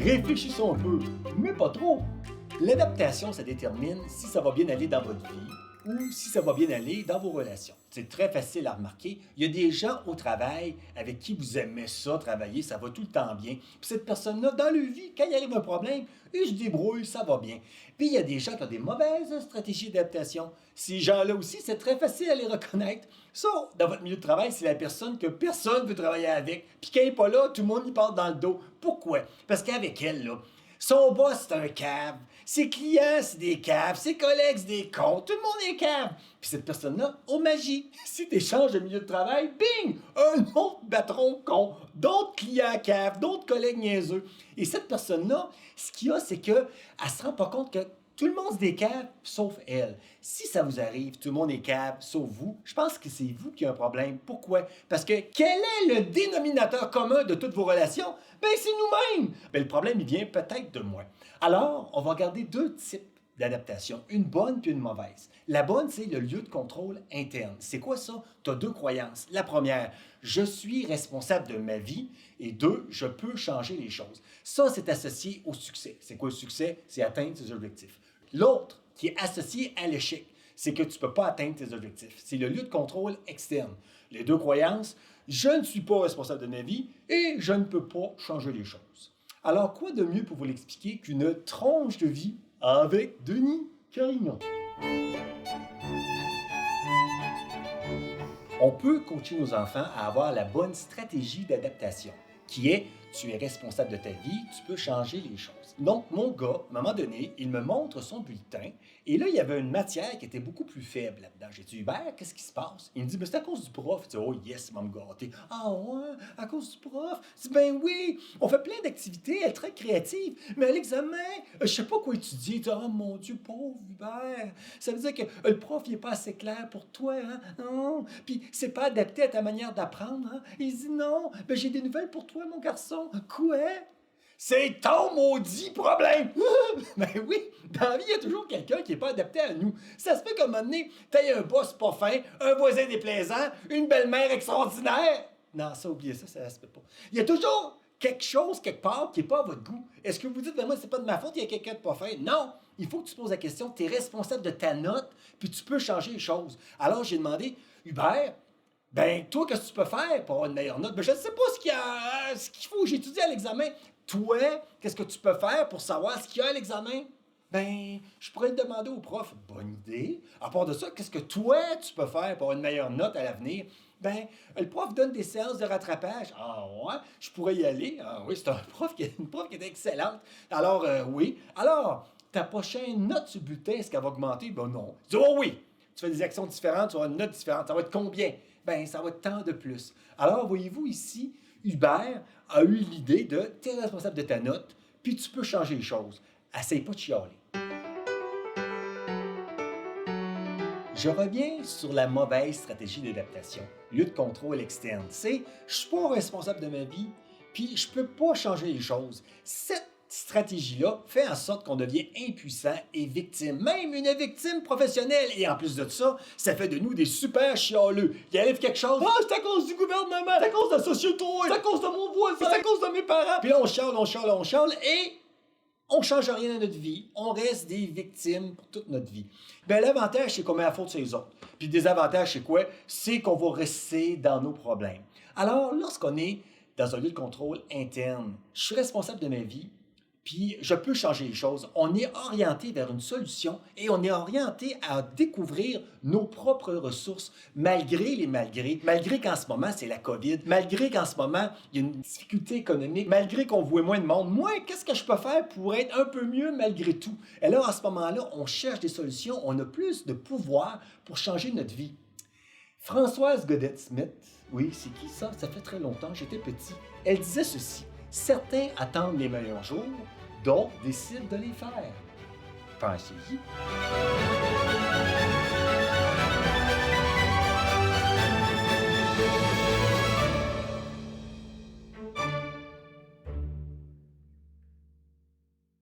Réfléchissons un peu, mais pas trop. L'adaptation, ça détermine si ça va bien aller dans votre vie ou si ça va bien aller dans vos relations. C'est très facile à remarquer. Il y a des gens au travail avec qui vous aimez ça, travailler, ça va tout le temps bien. Puis cette personne-là, dans leur vie, quand il arrive un problème, ils se débrouillent, ça va bien. Puis il y a des gens qui ont des mauvaises stratégies d'adaptation. Ces gens-là aussi, c'est très facile à les reconnaître. Ça, dans votre milieu de travail, c'est la personne que personne ne veut travailler avec. Puis quand elle n'est pas là, tout le monde y parle dans le dos. Pourquoi? Parce qu'avec elle, là, son boss, c'est un cave. Ses clients, c'est des caves. Ses collègues, c'est des cons. Tout le monde est cave. Puis cette personne-là, oh magie, si tu échanges de milieu de travail, bing! Un autre patron con, d'autres clients caves, d'autres collègues niaiseux. Et cette personne-là, ce qu'il y a, c'est qu'elle ne se rend pas compte que tout le monde se décave, sauf elle. Si ça vous arrive, tout le monde est cave, sauf vous, je pense que c'est vous qui avez un problème. Pourquoi? Parce que quel est le dénominateur commun de toutes vos relations? Ben, c'est nous-mêmes! Ben, le problème, il vient peut-être de moi. Alors, on va regarder deux types d'adaptation, une bonne puis une mauvaise. La bonne, c'est le lieu de contrôle interne. C'est quoi ça? Tu as deux croyances. La première, je suis responsable de ma vie, et deux, je peux changer les choses. Ça, c'est associé au succès. C'est quoi le succès? C'est atteindre ses objectifs. L'autre, qui est associé à l'échec, c'est que tu ne peux pas atteindre tes objectifs. C'est le lieu de contrôle externe. Les deux croyances, je ne suis pas responsable de ma vie et je ne peux pas changer les choses. Alors, quoi de mieux pour vous l'expliquer qu'une tranche de vie avec Denis Carignan? On peut coacher nos enfants à avoir la bonne stratégie d'adaptation, qui est tu es responsable de ta vie, tu peux changer les choses. Donc, mon gars, à un moment donné, il me montre son bulletin et là, il y avait une matière qui était beaucoup plus faible là-dedans. J'ai dit, Hubert, qu'est-ce qui se passe? Il me dit, mais c'est à cause du prof. Je dis, oh yes, il va me gâter. Ah ouais, à cause du prof? Je dis, ben oui, on fait plein d'activités, elle est très créative, mais à l'examen, je sais pas quoi étudier. Tu dis, oh mon Dieu, pauvre Hubert, ça veut dire que le prof, il est pas assez clair pour toi, hein? Non, puis c'est pas adapté à ta manière d'apprendre, hein? Il dit, non, ben j'ai des nouvelles pour toi, mon garçon. Quoi? C'est ton maudit problème! Ben oui, dans la vie, il y a toujours quelqu'un qui n'est pas adapté à nous. Ça se fait qu'à un moment donné, t'as un boss pas fin, un voisin déplaisant, une belle-mère extraordinaire. Non, ça, oubliez ça, ça se fait pas. Il y a toujours quelque chose, quelque part, qui n'est pas à votre goût. Est-ce que vous dites, ben moi, c'est pas de ma faute, il y a quelqu'un de pas fin? Non! Il faut que tu te poses la question, tu es responsable de ta note, puis tu peux changer les choses. Alors, j'ai demandé, Hubert, ben, toi, qu'est-ce que tu peux faire pour avoir une meilleure note? Ben, je ne sais pas ce qu'il faut, j'ai étudié à l'examen. Toi, qu'est-ce que tu peux faire pour savoir ce qu'il y a à l'examen? Ben, je pourrais le demander au prof. Bonne idée. À part de ça, qu'est-ce que toi, tu peux faire pour avoir une meilleure note à l'avenir? Ben, le prof donne des séances de rattrapage. Ah ouais, je pourrais y aller. Ah oui, c'est une prof qui est excellente. Alors, oui. Alors, ta prochaine note sur le bulletin, est-ce qu'elle va augmenter? Ben non. Je dis, oh oui, tu fais des actions différentes, tu auras une note différente. Ça va être combien? Ben, ça va être tant de plus. Alors, voyez-vous ici, Hubert a eu l'idée de tu es responsable de ta note, puis tu peux changer les choses. Essaye pas de chialer. Je reviens sur la mauvaise stratégie d'adaptation, lieu de contrôle externe. C'est je suis pas responsable de ma vie, puis je peux pas changer les choses. Cette stratégie-là fait en sorte qu'on devient impuissant et victime, même une victime professionnelle. Et en plus de ça, ça fait de nous des super chialeux. Il arrive quelque chose, ah, c'est à cause du gouvernement, c'est à cause de la société, c'est à cause de mon voisin, c'est à cause de mes parents. Puis là, on chiale, et on change rien dans notre vie. On reste des victimes pour toute notre vie. Bien, l'avantage, c'est qu'on met la faute sur les autres. Puis le désavantage, c'est quoi? C'est qu'on va rester dans nos problèmes. Alors, lorsqu'on est dans un lieu de contrôle interne, je suis responsable de ma vie, puis je peux changer les choses. On est orienté vers une solution et on est orienté à découvrir nos propres ressources, malgré les malgrés. Malgré qu'en ce moment, c'est la COVID, malgré qu'en ce moment, il y a une difficulté économique, malgré qu'on voit moins de monde. Moi, qu'est-ce que je peux faire pour être un peu mieux malgré tout? Et là, en ce moment-là, on cherche des solutions, on a plus de pouvoir pour changer notre vie. Françoise Godette-Smith, oui, c'est qui ça? Ça fait très longtemps, j'étais petit. Elle disait ceci. Certains attendent les meilleurs jours, d'autres décident de les faire. Pensez-y.